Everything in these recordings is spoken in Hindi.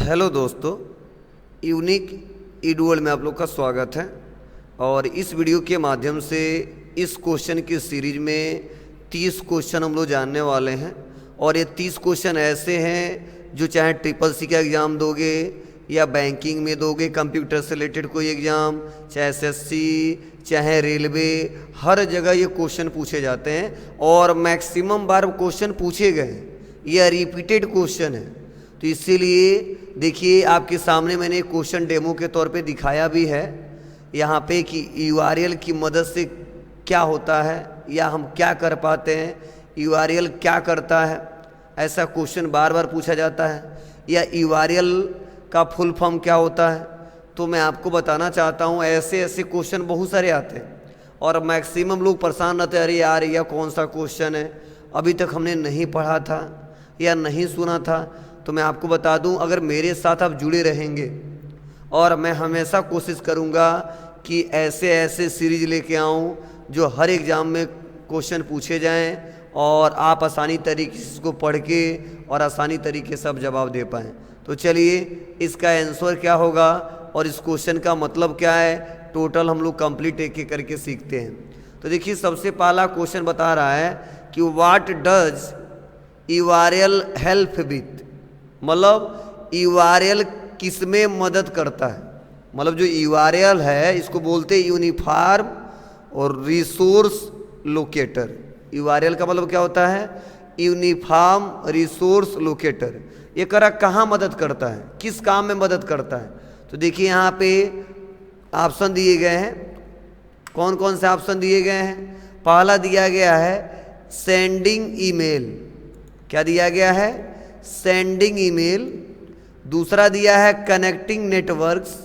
हेलो दोस्तों, यूनिक ईडुअल में आप लोग का स्वागत है। और इस वीडियो के माध्यम से इस क्वेश्चन की सीरीज में 30 क्वेश्चन हम लोग जानने वाले हैं। और ये 30 क्वेश्चन ऐसे हैं जो चाहे ट्रिपल सी का एग्ज़ाम दोगे या बैंकिंग में दोगे, कंप्यूटर से रिलेटेड कोई एग्ज़ाम, चाहे एसएससी, चाहे रेलवे, हर जगह ये क्वेश्चन पूछे जाते हैं और मैक्सिमम बार क्वेश्चन पूछे गए हैं। यह रिपीटेड क्वेश्चन है, तो इसीलिए देखिए आपके सामने मैंने एक क्वेश्चन डेमो के तौर पे दिखाया भी है यहाँ पे कि यूआरएल की मदद से क्या होता है या हम क्या कर पाते हैं, यूआरएल क्या करता है। ऐसा क्वेश्चन बार बार पूछा जाता है। या यूआरएल का फुल फॉर्म क्या होता है, तो मैं आपको बताना चाहता हूँ ऐसे ऐसे क्वेश्चन बहुत सारे आते हैं और मैक्सिमम लोग परेशान रहते हैं, अरे यार यह कौन सा क्वेश्चन है, अभी तक हमने नहीं पढ़ा था या नहीं सुना था। तो मैं आपको बता दूं, अगर मेरे साथ आप जुड़े रहेंगे और मैं हमेशा कोशिश करूंगा कि ऐसे ऐसे सीरीज लेके आऊं जो हर एग्ज़ाम में क्वेश्चन पूछे जाएं और आप आसानी तरीके से इसको पढ़ के और आसानी तरीके से आप जवाब दे पाएँ। तो चलिए इसका आंसर क्या होगा और इस क्वेश्चन का मतलब क्या है, टोटल हम लोग कंप्लीट एक एक करके सीखते हैं। तो देखिए सबसे पहला क्वेश्चन बता रहा है कि what does URL help with, मतलब यूआरएल किस में मदद करता है। मतलब जो यूआरएल है इसको बोलते हैं यूनिफॉर्म और रिसोर्स लोकेटर। यूआरएल का मतलब क्या होता है, यूनिफॉर्म रिसोर्स लोकेटर। ये कहाँ मदद करता है, किस काम में मदद करता है। तो देखिए यहाँ पे ऑप्शन दिए गए हैं। कौन कौन से ऑप्शन दिए गए हैं। पहला दिया गया है सेंडिंग ईमेल। क्या दिया गया है, सेंडिंग ईमेल। दूसरा दिया है कनेक्टिंग नेटवर्क्स।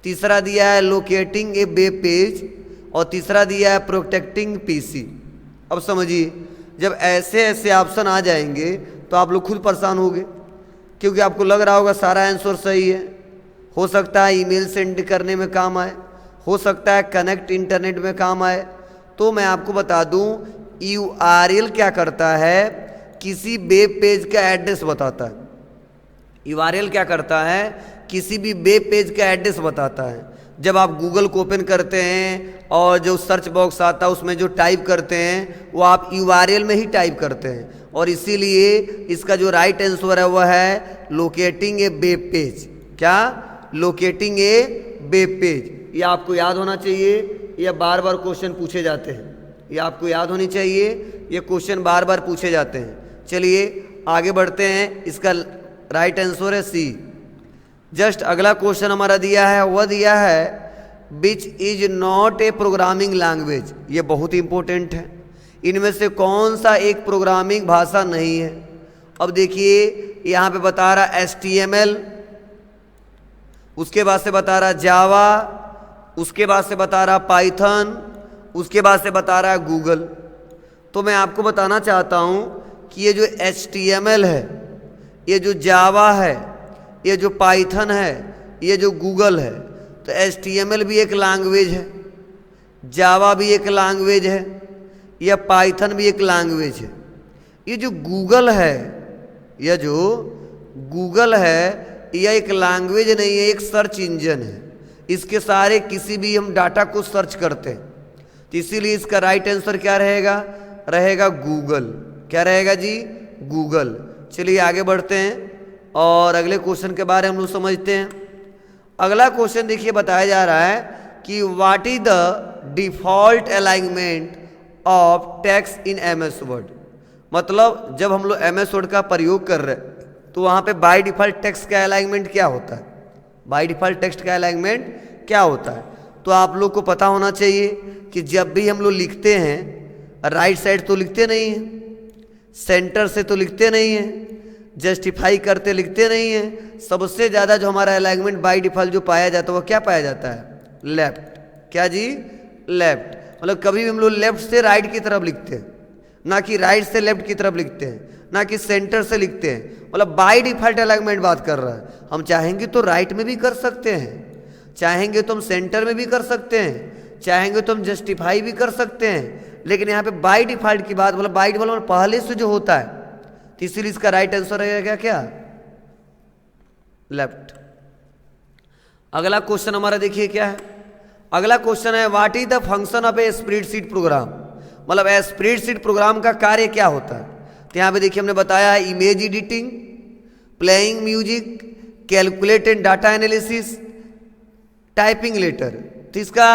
तीसरा दिया है लोकेटिंग ए वेब पेज और तीसरा दिया है प्रोटेक्टिंग पीसी। अब समझिए जब ऐसे ऐसे ऑप्शन आ जाएंगे तो आप लोग खुद परेशान होंगे, क्योंकि आपको लग रहा होगा सारा आंसर सही है। हो सकता है ईमेल सेंड करने में काम आए, हो सकता है कनेक्ट इंटरनेट में काम आए। तो मैं आपको बता दूं यूआरएल क्या करता है, किसी वेब पेज का एड्रेस बताता है। यूआरएल क्या करता है, किसी भी वेब पेज का एड्रेस बताता है। जब आप गूगल को ओपन करते हैं और जो सर्च बॉक्स आता है उसमें जो टाइप करते हैं वो आप यूआरएल में ही टाइप करते हैं। और इसीलिए इसका जो राइट आंसर है वह है लोकेटिंग ए वेब पेज। क्या, लोकेटिंग ए वेब पेज। ये आपको याद होना चाहिए, यह बार बार क्वेश्चन पूछे जाते हैं, ये आपको याद होनी चाहिए, ये क्वेश्चन बार बार पूछे जाते हैं। चलिए आगे बढ़ते हैं। इसका राइट आंसर है सी। जस्ट अगला क्वेश्चन हमारा दिया है, वह दिया है which is not a programming language. ये बहुत इंपॉर्टेंट है। इनमें से कौन सा एक प्रोग्रामिंग भाषा नहीं है। अब देखिए यहाँ पे बता रहा HTML, उसके बाद से बता रहा जावा, उसके बाद से बता रहा पाइथन, उसके बाद से बता रहा है गूगल। तो मैं आपको बताना चाहता हूँ कि ये जो HTML है, ये जो जावा है, ये जो पाइथन है, ये जो गूगल है, तो HTML भी एक लैंग्वेज है, जावा भी एक लैंग्वेज है, या पाइथन भी एक लैंग्वेज है। ये जो गूगल है, यह जो गूगल है यह एक लैंग्वेज नहीं है, एक सर्च इंजन है। इसके सारे किसी भी हम डाटा को सर्च करते हैं, तो इसीलिए इसका राइट आंसर क्या रहेगा, रहेगा गूगल। क्या रहेगा जी, गूगल। चलिए आगे बढ़ते हैं और अगले क्वेश्चन के बारे में हम लोग समझते हैं। अगला क्वेश्चन देखिए बताया जा रहा है कि what is the default alignment of text in MS word. मतलब जब हम लोग MS वर्ड का प्रयोग कर रहे हैं तो वहाँ पे बाय डिफॉल्ट टेक्स्ट का अलाइनमेंट क्या होता है, बाय डिफॉल्ट टेक्स्ट का अलाइनमेंट क्या होता है। तो आप लोग को पता होना चाहिए कि जब भी हम लोग लिखते हैं राइट साइड तो लिखते नहीं हैं, सेंटर से तो लिखते नहीं हैं, जस्टिफाई करते लिखते नहीं हैं। सबसे ज़्यादा जो हमारा अलाइनमेंट बाय डिफॉल्ट जो पाया जाता है वो क्या पाया जाता है, लेफ्ट। क्या जी, लेफ्ट। मतलब कभी भी हम लोग लेफ्ट से राइट की तरफ लिखते हैं, ना कि राइट से लेफ्ट की तरफ लिखते हैं, ना कि सेंटर से लिखते हैं। मतलब बाय डिफॉल्ट अलाइनमेंट बात कर रहा है। हम चाहेंगे तो राइट में भी कर सकते हैं, चाहेंगे तो हम सेंटर में भी कर सकते हैं, चाहेंगे तो हम जस्टिफाई भी कर सकते हैं, लेकिन यहाँ पे बाय डिफॉल्ट की बात, मतलब बाय डिफॉल्ट मतलब पहले से जो होता है, तो इसीलिए इसका राइट आंसर रहेगा क्या, लेफ्ट। अगला क्वेश्चन हमारा देखिए क्या है। अगला क्वेश्चन है what is the function of A spreadsheet programme, मतलब स्प्रेडशीट प्रोग्राम का कार्य क्या होता है। तो यहाँ पे देखिए हमने बताया है image editing, playing music, calculated data analysis, typing letter. तो इसका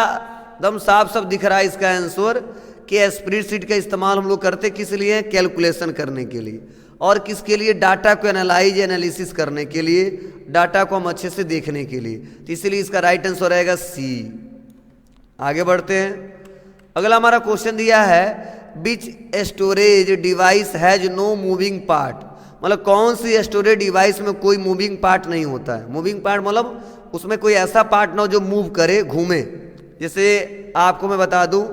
एकदम साफ साफ दिख रहा है इसका आंसर कि स्प्रेडशीट का इस्तेमाल हम लोग करते किस लिए, कैलकुलेशन करने के लिए, और किसके लिए, डाटा को एनालाइज एनालिसिस करने के लिए, डाटा को हम अच्छे से देखने के लिए। तो इसलिए इसका राइट आंसर रहेगा सी। आगे बढ़ते हैं। अगला हमारा क्वेश्चन दिया है which storage device has no moving part, मतलब कौन सी स्टोरेज डिवाइस में कोई मूविंग पार्ट नहीं होता है। मूविंग पार्ट मतलब उसमें कोई ऐसा पार्ट ना हो जो मूव करे, घूमे। जैसे आपको मैं बता दूं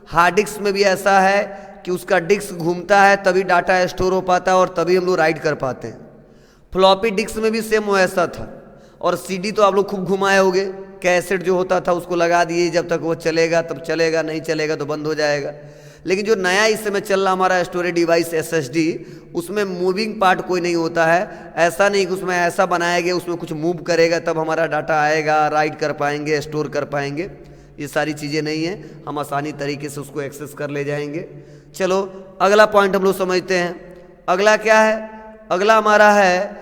हार्ड डिस्क में भी ऐसा है कि उसका डिस्क घूमता है तभी डाटा स्टोर हो पाता है और तभी हम लोग राइट कर पाते हैं। फ्लॉपी डिस्क में भी सेम वैसा था। और सीडी तो आप लोग खूब घुमाए होंगे, कैसेट जो होता था उसको लगा दिए, जब तक वो चलेगा तब चलेगा, नहीं चलेगा तो बंद हो जाएगा। लेकिन जो नया इस समय चल रहा हमारा स्टोरेज डिवाइस SSD, उसमें मूविंग पार्ट कोई नहीं होता है। ऐसा नहीं कि उसमें ऐसा बनाया गया उसमें कुछ मूव करेगा तब हमारा डाटा आएगा, राइट कर पाएंगे, स्टोर कर पाएंगे। ये सारी चीज़ें नहीं हैं, हम आसानी तरीके से उसको एक्सेस कर ले जाएंगे। चलो अगला पॉइंट हम लोग समझते हैं। अगला क्या है, अगला हमारा है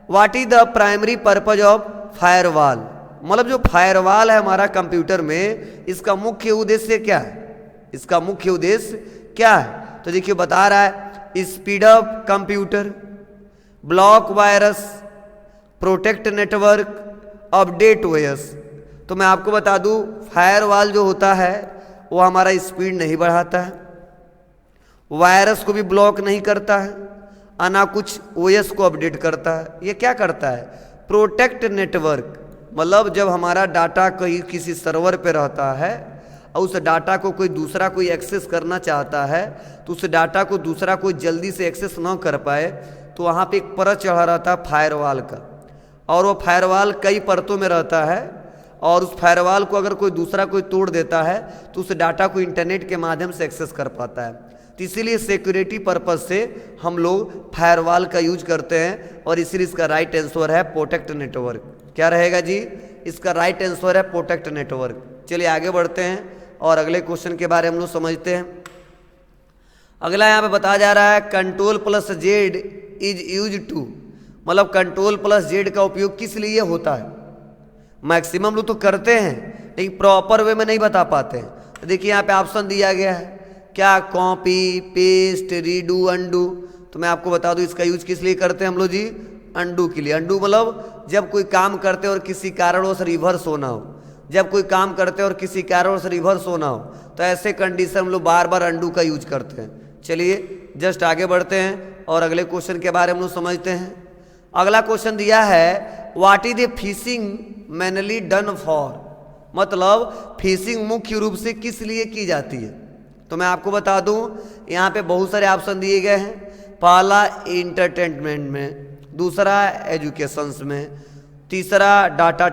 what is the primary purpose of firewall, मतलब जो फायरवॉल है हमारा कंप्यूटर में, इसका मुख्य उद्देश्य क्या है, इसका मुख्य उद्देश्य क्या है। तो देखिए बता रहा है speed up computer, block virus, protect network, update OS. तो मैं आपको बता दूं फायरवॉल जो होता है वो हमारा स्पीड नहीं बढ़ाता है, वायरस को भी ब्लॉक नहीं करता है, और ना कुछ ओएस को अपडेट करता है। ये क्या करता है, प्रोटेक्ट नेटवर्क, मतलब जब हमारा डाटा कहीं किसी सर्वर पे रहता है और उस डाटा को कोई दूसरा कोई एक्सेस करना चाहता है तो उस डाटा को दूसरा कोई जल्दी से एक्सेस ना कर पाए, तो वहाँ पे एक परत चढ़ा रहता है फायरवॉल का, और वो फायरवॉल कई परतों में रहता है। और उस फायरवॉल को अगर कोई दूसरा कोई तोड़ देता है तो उस डाटा को इंटरनेट के माध्यम से एक्सेस कर पाता है। तो इसीलिए सिक्योरिटी पर्पज से हम लोग फायरवॉल का यूज करते हैं, और इसीलिए इसका राइट आंसर है प्रोटेक्ट नेटवर्क। क्या रहेगा जी, इसका राइट आंसर है प्रोटेक्ट नेटवर्क। चलिए आगे बढ़ते हैं और अगले क्वेश्चन के बारे में हम लोग समझते हैं। अगला यहाँ पे बताया जा रहा है Ctrl+Z इज यूज टू, मतलब Ctrl+Z का उपयोग किस लिए होता है। मैक्सिमम लोग तो करते हैं लेकिन प्रॉपर वे में नहीं बता पाते हैं। तो देखिए यहाँ पे ऑप्शन दिया गया है क्या, कॉपी, पेस्ट, रीडू, अंडू। तो मैं आपको बता दूं इसका यूज किस लिए करते हैं हम लोग जी, अंडू के लिए। अंडू मतलब जब कोई काम करते हैं और किसी कारणवश रिवर्स होना हो, जब कोई काम करते हैं और किसी कारणवश रिवर्स होना हो, तो ऐसे कंडीशन हम लोग बार बार अंडू का यूज करते हैं। चलिए जस्ट आगे बढ़ते हैं और अगले क्वेश्चन के बारे में हम लोग समझते हैं। अगला क्वेश्चन दिया है what is the phishing mainly done for, मतलब फिशिंग मुख्य रूप से किस लिए की जाती है। तो मैं आपको बता दूं यहाँ पे बहुत सारे ऑप्शन दिए गए हैं। पहला इंटरटेनमेंट में, दूसरा एजुकेशंस में, तीसरा डाटा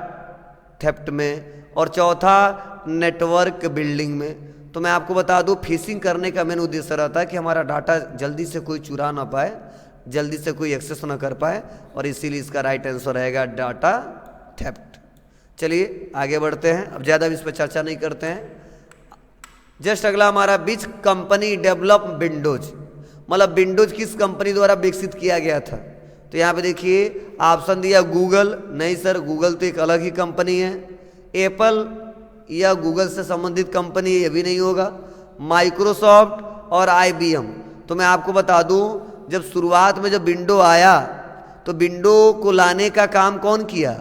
थेफ्ट में, और चौथा नेटवर्क बिल्डिंग में। तो मैं आपको बता दूं फिशिंग करने का मेन उद्देश्य रहता है कि हमारा डाटा जल्दी से कोई चुरा ना पाए, जल्दी से कोई एक्सेस ना कर पाए, और इसीलिए इसका राइट आंसर रहेगा डाटा थेफ्ट। चलिए आगे बढ़ते हैं, अब ज़्यादा भी इस पर चर्चा नहीं करते हैं। जस्ट अगला हमारा विच कंपनी डेवलप विंडोज, मतलब विंडोज किस कंपनी द्वारा विकसित किया गया था। तो यहाँ पे देखिए ऑप्शन दिया गूगल, नहीं सर गूगल तो एक अलग ही कंपनी है। एप्पल या गूगल से संबंधित कंपनी ये भी नहीं होगा। माइक्रोसॉफ्ट और IBM। तो मैं आपको बता दूं जब शुरुआत में जब विंडो आया तो विंडो को लाने का काम कौन किया,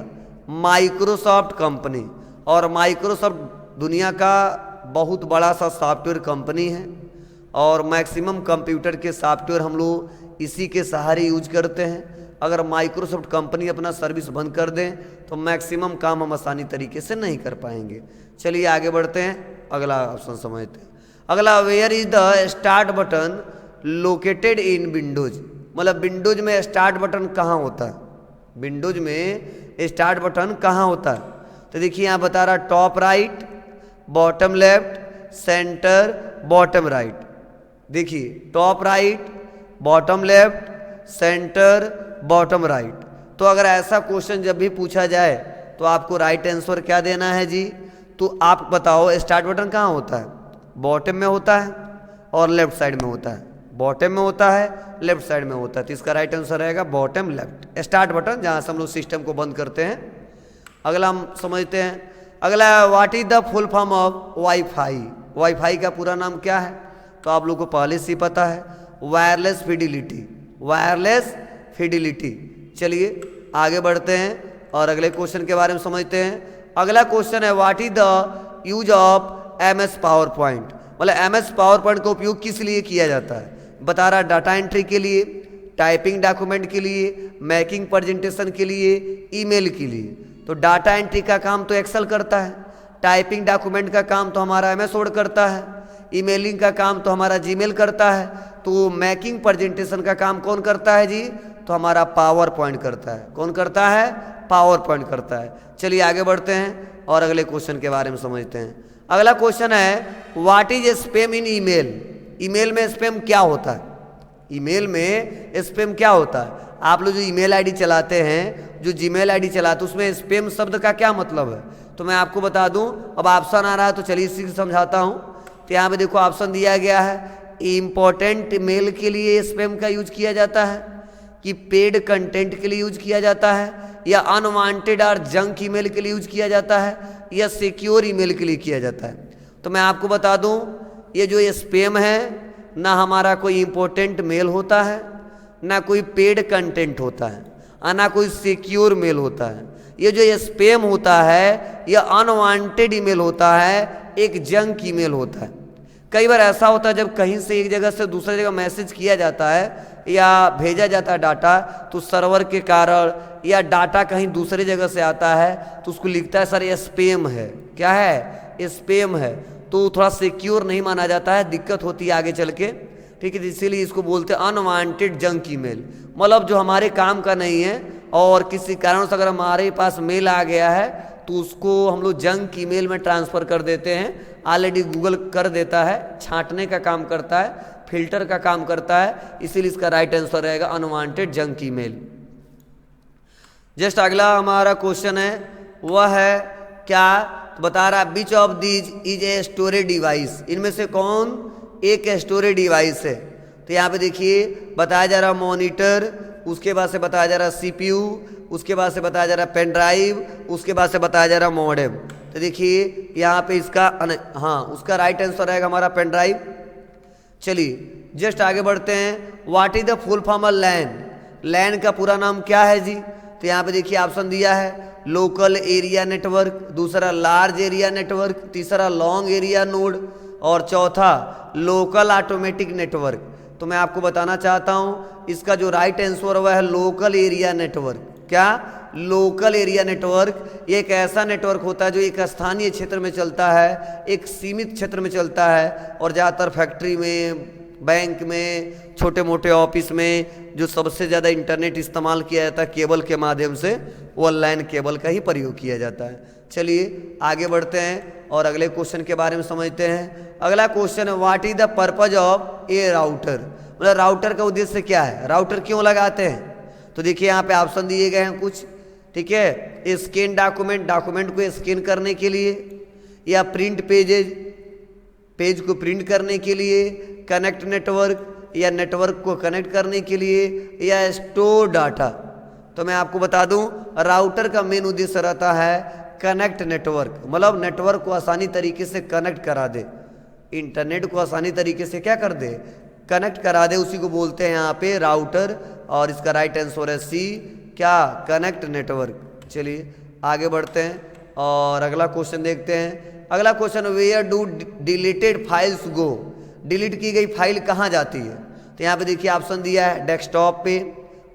माइक्रोसॉफ्ट कंपनी। और माइक्रोसॉफ्ट दुनिया का बहुत बड़ा सा सॉफ्टवेयर कंपनी है, और मैक्सिमम कंप्यूटर के सॉफ्टवेयर हम लोग इसी के सहारे यूज करते हैं। अगर माइक्रोसॉफ्ट कंपनी अपना सर्विस बंद कर दें तो मैक्सिमम काम हम आसानी तरीके से नहीं कर पाएंगे। चलिए आगे बढ़ते हैं, अगला ऑप्शन समझते हैं। अगला where is the start button located in Windows, मतलब विंडोज में स्टार्ट बटन कहाँ होता है, विंडोज में स्टार्ट बटन कहाँ होता है। तो देखिए यहाँ बता रहा top right, bottom left, centre, bottom right. देखिए top right, bottom left, centre, bottom right. तो अगर ऐसा क्वेश्चन जब भी पूछा जाए तो आपको राइट आंसर क्या देना है जी? तो आप बताओ स्टार्ट बटन कहाँ होता है? बॉटम में होता है और लेफ्ट साइड में होता है। बॉटम में होता है, लेफ्ट साइड में होता है, तो इसका राइट आंसर रहेगा बॉटम लेफ्ट। स्टार्ट बटन जहाँ से हम लोग सिस्टम को बंद करते हैं। अगला हम समझते हैं। अगला, what is the full form of wifi? Wifi का पूरा नाम क्या है? तो आप लोग को पहले से ही पता है, वायरलेस फिडिलिटी। Wireless fidelity. चलिए आगे बढ़ते हैं और अगले क्वेश्चन के बारे में समझते हैं। अगला क्वेश्चन है, what is the use of MS power point? मतलब एमएस पावर पॉइंट का उपयोग किस लिए किया जाता है? बता रहा, डाटा एंट्री के लिए, टाइपिंग डॉक्यूमेंट के लिए, मेकिंग प्रेजेंटेशन के लिए, ईमेल के लिए। तो डाटा एंट्री का काम तो एक्सेल करता है, टाइपिंग डॉक्यूमेंट का काम तो हमारा एमएस वर्ड करता है, ईमेलिंग का काम तो हमारा जीमेल करता है, तो मेकिंग प्रेजेंटेशन का काम कौन करता है जी? तो हमारा पावर पॉइंट करता है। कौन करता है? पावर पॉइंट करता है। चलिए आगे बढ़ते हैं और अगले क्वेश्चन के बारे में समझते हैं। अगला क्वेश्चन है, what is spam in email? Email में स्पैम क्या होता है? ईमेल में स्पैम क्या होता है? आप लोग जो ईमेल आईडी चलाते हैं, जो जीमेल आईडी चलाते हैं, उसमें स्पैम शब्द का क्या मतलब है? तो मैं आपको बता दूं। अब ऑप्शन आ रहा है तो चलिए इसी से समझाता हूं। तो यहाँ पे देखो ऑप्शन दिया गया है, इंपॉर्टेंट मेल के लिए स्पैम का यूज किया जाता है, कि पेड कंटेंट के लिए यूज किया जाता है, या अनवांटेड और जंक ईमेल के लिए यूज किया जाता है, या सिक्योर ईमेल के लिए किया जाता है। तो मैं आपको बता दूं, ये जो स्पैम है, ना हमारा कोई इंपॉर्टेंट मेल होता है, ना कोई पेड कंटेंट होता है, और ना कोई सिक्योर मेल होता है। ये जो स्पैम होता है, यह अनवांटेड ईमेल होता है, एक जंक ईमेल होता है। कई बार ऐसा होता है जब कहीं से एक जगह से दूसरी जगह मैसेज किया जाता है या भेजा जाता है डाटा, तो सर्वर के कारण या डाटा कहीं दूसरी जगह से आता है तो उसको लिखता है सर ये स्पैम है। क्या है? स्पैम है। तो थोड़ा सिक्योर नहीं माना जाता है, दिक्कत होती है आगे चल के। ठीक है, इसीलिए इसको बोलते हैं अनवांटेड जंक ईमेल। मतलब जो हमारे काम का नहीं है और किसी कारण से अगर हमारे पास मेल आ गया है तो उसको हम लोग जंक ईमेल में ट्रांसफ़र कर देते हैं। ऑलरेडी गूगल कर देता है, छांटने का काम करता है, फिल्टर का काम करता है, इसीलिए इसका राइट आंसर रहेगा अनवांटेड जंक ईमेल। जस्ट अगला हमारा क्वेश्चन है, वह है क्या? तो बता रहा, which of these is a storage device? इनमें से कौन एक स्टोरेज डिवाइस है? तो यहाँ पे देखिए बताया जा रहा मॉनिटर, उसके बाद से बताया जा रहा सीपीयू, उसके बाद से बताया जा रहा पेन ड्राइव, उसके बाद से बताया जा रहा मॉडेम। तो देखिए यहाँ पे इसका हाँ, उसका राइट आंसर रहेगा हमारा पेन ड्राइव। चलिए जस्ट आगे बढ़ते हैं। What is the full form of LAN? LAN का पूरा नाम क्या है जी? तो यहाँ पे देखिए ऑप्शन दिया है, लोकल एरिया नेटवर्क, दूसरा लार्ज एरिया नेटवर्क, तीसरा लॉन्ग एरिया नोड, और चौथा लोकल ऑटोमेटिक नेटवर्क। तो मैं आपको बताना चाहता हूँ इसका जो राइट आंसर हुआ है लोकल एरिया नेटवर्क। क्या? Local area network. ये एक ऐसा नेटवर्क होता है जो एक स्थानीय क्षेत्र में चलता है, एक सीमित क्षेत्र में चलता है, और ज़्यादातर फैक्ट्री में, बैंक में, छोटे मोटे ऑफिस में जो सबसे ज़्यादा इंटरनेट इस्तेमाल किया जाता है केबल के माध्यम से, वो लैन केबल का ही प्रयोग किया जाता है। चलिए आगे बढ़ते हैं और अगले क्वेश्चन के बारे में समझते हैं। अगला क्वेश्चन है, what is the purpose of A router? मतलब राउटर का उद्देश्य क्या है? राउटर क्यों लगाते हैं? तो देखिए यहाँ पे ऑप्शन दिए गए हैं कुछ। ठीक है, स्कैन डॉक्यूमेंट, डॉक्यूमेंट को स्कैन करने के लिए, या प्रिंट पेजेज, पेज को प्रिंट करने के लिए, कनेक्ट नेटवर्क, या नेटवर्क को कनेक्ट करने के लिए, या स्टोर डाटा। तो मैं आपको बता दूं राउटर का मेन उद्देश्य रहता है कनेक्ट नेटवर्क, मतलब नेटवर्क को आसानी तरीके से कनेक्ट करा दे, इंटरनेट को आसानी तरीके से क्या कर दे? कनेक्ट करा दे। उसी को बोलते हैं यहाँ पे राउटर, और इसका राइट आंसर है सी, क्या? Connect network. चलिए आगे बढ़ते हैं और अगला क्वेश्चन देखते हैं। अगला question, where do deleted files go? Delete की गई फाइल कहाँ जाती है? तो यहाँ पे देखिए ऑप्शन दिया है, डेस्कटॉप पे,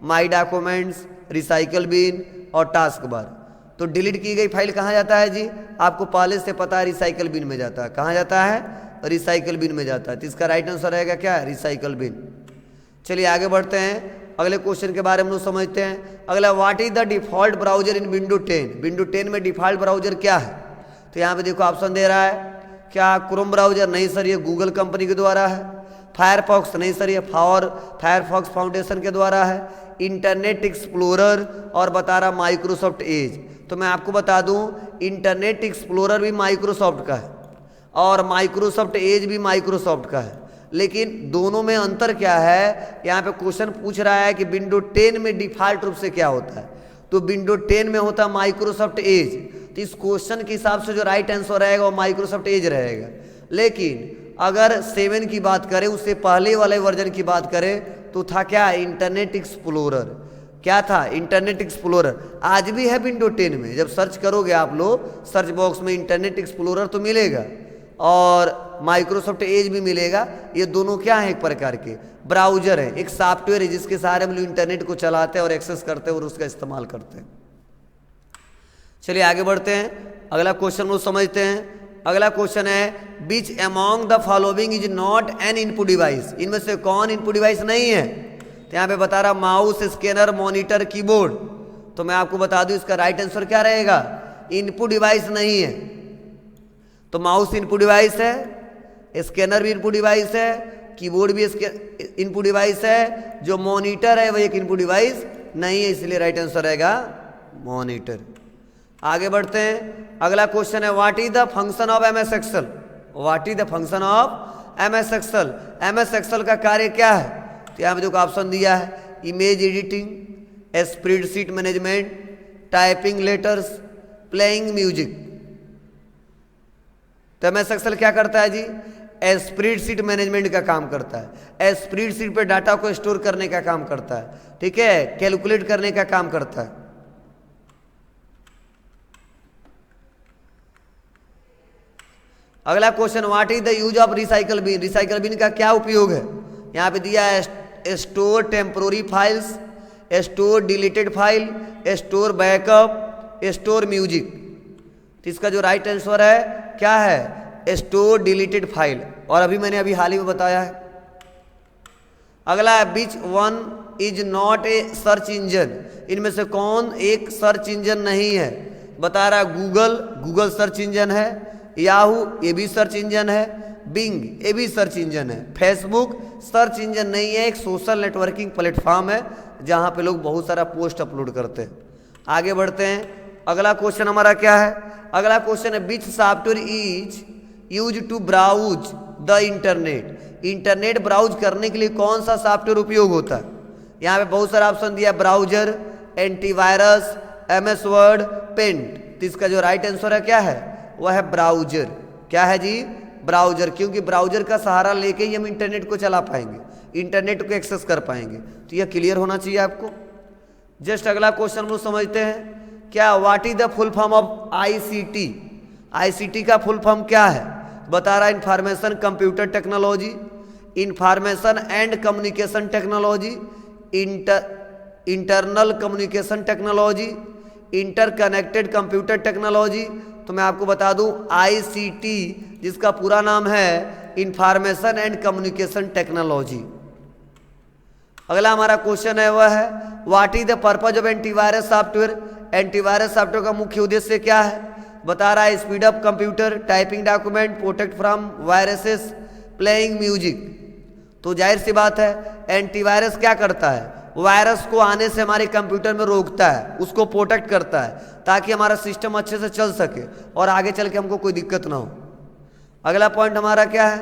माई डॉक्यूमेंट्स, रिसाइकल बिन, और टास्क बार। तो डिलीट की गई फाइल कहाँ जाता है जी? आपको पहले से पता है, रिसाइकल बिन में जाता है। कहाँ जाता है? रिसाइकल बिन में जाता है। तो इसका राइट आंसर रहेगा क्या? Recycle bin. चलिए आगे बढ़ते हैं, अगले क्वेश्चन के बारे में लोग समझते हैं। अगला, what is the default browser in window 10? Window 10 में डिफॉल्ट ब्राउजर क्या है? तो यहाँ पे देखो ऑप्शन दे रहा है, क्या? Chrome browser? नहीं सर, ये गूगल कंपनी के द्वारा है। फायरफॉक्स? नहीं सर, ये फायरफॉक्स फाउंडेशन के द्वारा है। इंटरनेट एक्सप्लोरर और बता रहा माइक्रोसॉफ्ट एज। तो मैं आपको बता दूं इंटरनेट एक्सप्लोरर भी माइक्रोसॉफ्ट का है और माइक्रोसॉफ्ट एज भी माइक्रोसॉफ्ट का है, लेकिन दोनों में अंतर क्या है। यहाँ पे क्वेश्चन पूछ रहा है कि विंडो 10 में डिफॉल्ट रूप से क्या होता है, तो विंडो 10 में होता है माइक्रोसॉफ्ट एज। तो इस क्वेश्चन के हिसाब से जो राइट आंसर रहेगा वो माइक्रोसॉफ्ट एज रहेगा। लेकिन अगर 7 की बात करें, उससे पहले वाले वर्जन की बात करें, तो था क्या, इंटरनेट एक्सप्लोरर। क्या था, इंटरनेट एक्सप्लोरर। आज भी है विंडो 10 में, जब सर्च करोगे आप लोग सर्च बॉक्स में इंटरनेट एक्सप्लोरर तो मिलेगा और माइक्रोसॉफ्ट एज भी मिलेगा। ये दोनों क्या है, एक प्रकार के ब्राउजर है, एक सॉफ्टवेयर है जिसके सहारे हम लोग इंटरनेट को चलाते हैं और एक्सेस करते हैं और उसका इस्तेमाल करते हैं। चलिए आगे बढ़ते हैं, अगला क्वेश्चन लोग समझते हैं। अगला क्वेश्चन है which among the following is not N input device. इनमें से कौन इनपुट डिवाइस नहीं है। तो यहाँ पे बता रहा माउस, स्कैनर, मॉनिटर, कीबोर्ड। तो मैं आपको बता दूं इसका राइट आंसर क्या रहेगा, इनपुट डिवाइस नहीं है। तो माउस इनपुट डिवाइस है, स्कैनर भी इनपुट डिवाइस है, कीबोर्ड भी इनपुट डिवाइस है, जो मॉनिटर है वो एक इनपुट डिवाइस नहीं है, इसलिए राइट आंसर रहेगा मॉनिटर। आगे बढ़ते हैं, अगला क्वेश्चन है what is the function of MS Excel. What is the function of MS Excel. MS Excel का कार्य क्या है। तो यहाँ पे जो ऑप्शन दिया है, image editing, spreadsheet management, typing letters, playing music. तो एमएस एक्सेल क्या करता है जी, स्प्रेडशीट मैनेजमेंट का काम करता है, स्प्रेडशीट पे डाटा को स्टोर करने का काम करता है, ठीक है, कैलकुलेट करने का काम करता है। अगला question what is the use of recycle bin. Recycle bin का क्या उपयोग है। यहाँ पे दिया है store temporary files, store deleted file, store backup, store music. तो इसका जो राइट आंसर है क्या है, स्टोर डिलीटेड फाइल। और अभी हाल ही में बताया है। अगला है which one is not a search engine. इनमें से कौन एक सर्च इंजन नहीं है। बता रहा गूगल, गूगल सर्च इंजन है, याहू ये भी सर्च इंजन है, बिंग ये भी सर्च इंजन है, फेसबुक सर्च इंजन नहीं है, एक सोशल नेटवर्किंग प्लेटफॉर्म है जहां पे लोग बहुत सारा पोस्ट अपलोड करते हैं। आगे बढ़ते हैं, अगला क्वेश्चन हमारा क्या है। अगला क्वेश्चन है which software is use to browse the internet. Internet browse करने के लिए कौन सा सॉफ्टवेयर उपयोग होता है। यहाँ पे बहुत सारा ऑप्शन दिया, browser, antivirus, MS Word, paint. तो इसका जो राइट आंसर है क्या है, वह है ब्राउजर। क्या है जी, ब्राउजर, क्योंकि ब्राउजर का सहारा लेके ही हम इंटरनेट को चला पाएंगे, इंटरनेट को एक्सेस कर पाएंगे। तो यह क्लियर होना चाहिए आपको। जस्ट अगला क्वेश्चन हम लोग समझते हैं, क्या what is the full form of ICT. ICT का फुल फॉर्म क्या है। बता रहा information computer technology, information and communication technology, internal communication technology, interconnected computer technology. तो मैं आपको बता दूं आईसीटी जिसका पूरा नाम है इंफॉर्मेशन एंड कम्युनिकेशन टेक्नोलॉजी। अगला हमारा क्वेश्चन है वह है what is the purpose of antivirus software. Antivirus software का मुख्य उद्देश्य क्या है। बता रहा है speed up computer, typing document, protect from viruses, playing music. तो जाहिर सी बात है एंटीवायरस क्या करता है, वायरस को आने से हमारे कंप्यूटर में रोकता है, उसको प्रोटेक्ट करता है ताकि हमारा सिस्टम अच्छे से चल सके और आगे चल के हमको कोई दिक्कत ना हो। अगला पॉइंट हमारा क्या है,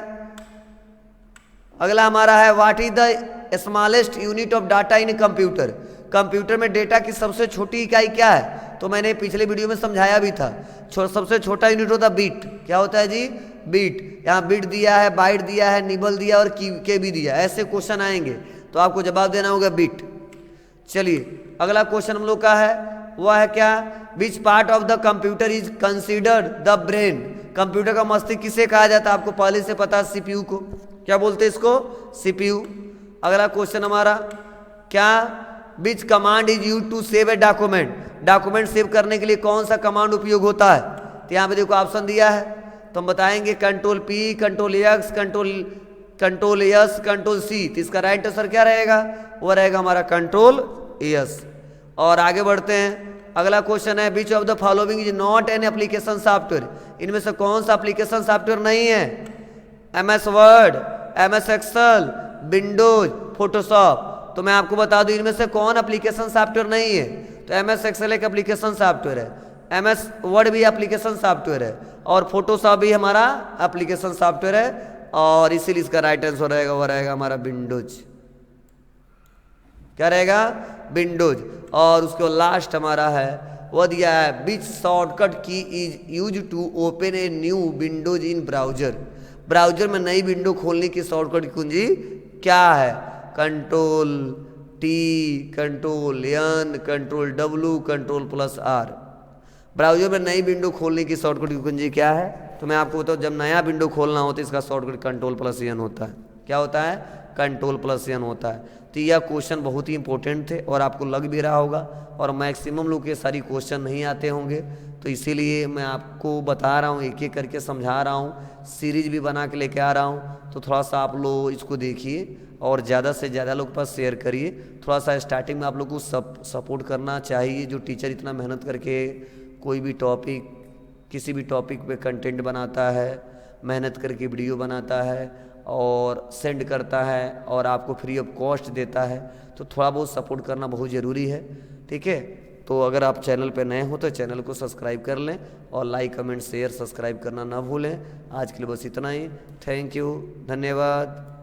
अगला हमारा है what is the smallest unit of data in computer. Computer में डेटा की सबसे छोटी इकाई क्या है। तो मैंने पिछले वीडियो में समझाया भी था, सबसे छोटा यूनिट होता है बीट। क्या होता है जी, बीट। यहाँ बीट दिया है, बाइट दिया है, निबल दिया और के भी दिया। ऐसे क्वेश्चन आएंगे तो आपको जवाब देना होगा बीट। चलिए अगला क्वेश्चन हम लोग का है वह है क्या, which part of the computer is considered the brain. Computer का मस्तिष्क किसे कहा जाता है, आपको पहले से पता है, सीपीयू को। क्या बोलते हैं इसको, सीपीयू। अगला क्वेश्चन हमारा क्या, which command is use to save a document. Document save करने के लिए कौन सा कमांड उपयोग होता है। तो यहाँ पे देखो ऑप्शन दिया है, तो हम बताएंगे control P, control X, control S, control C. तो इसका राइट आंसर क्या रहेगा, वो रहेगा हमारा कंट्रोल एस। और आगे बढ़ते हैं, अगला क्वेश्चन है which of the following is not an application software. इनमें से कौन सा एप्लीकेशन सॉफ्टवेयर नहीं है, MS Word, MS Excel, Windows, Photoshop. तो मैं आपको बता दूं इनमें से कौन एप्लीकेशन सॉफ्टवेयर नहीं है। तो MS एक्सेल एक एप्लीकेशन सॉफ्टवेयर है, MS वर्ड भी एप्लीकेशन सॉफ्टवेयर है, और फोटोशॉप भी हमारा एप्लीकेशन सॉफ्टवेयर है। और इसीलिए इसका राइट आंसर रहेगा, वो रहेगा हमारा विंडोज। क्या रहेगा? विंडोज। और उसके लास्ट हमारा है वो दिया है which shortcut key is use to open a new windows in browser. Browser में नई विंडो खोलने की शॉर्टकट की कुंजी क्या है? Ctrl+T, Ctrl+N, Ctrl+W, Ctrl+R। Browser में नई विंडो खोलने की शॉर्टकट की कुंजी क्या है? तो मैं आपको बताऊँ, जब नया विंडो खोलना होता है इसका शॉर्टकट Ctrl+N होता है। क्या होता है? Ctrl+N होता है। तो यह क्वेश्चन बहुत ही इंपॉर्टेंट थे और आपको लग भी रहा होगा, और मैक्सिमम लोग के सारी क्वेश्चन नहीं आते होंगे, तो इसीलिए मैं आपको बता रहा हूँ, एक एक करके समझा रहा हूँ, सीरीज भी बना के लेके आ रहा हूँ। तो थोड़ा सा आप लोग इसको देखिए और ज़्यादा से ज़्यादा लोग पास शेयर करिए। थोड़ा सा स्टार्टिंग में आप लोग को सपोर्ट करना चाहिए। जो टीचर इतना मेहनत करके कोई भी टॉपिक, किसी भी टॉपिक पे कंटेंट बनाता है, मेहनत करके वीडियो बनाता है और सेंड करता है और आपको फ्री ऑफ कॉस्ट देता है, तो थोड़ा बहुत सपोर्ट करना बहुत ज़रूरी है। ठीक है, तो अगर आप चैनल पे नए हो तो चैनल को सब्सक्राइब कर लें और लाइक कमेंट शेयर सब्सक्राइब करना ना भूलें। आज के लिए बस इतना ही। थैंक यू, धन्यवाद।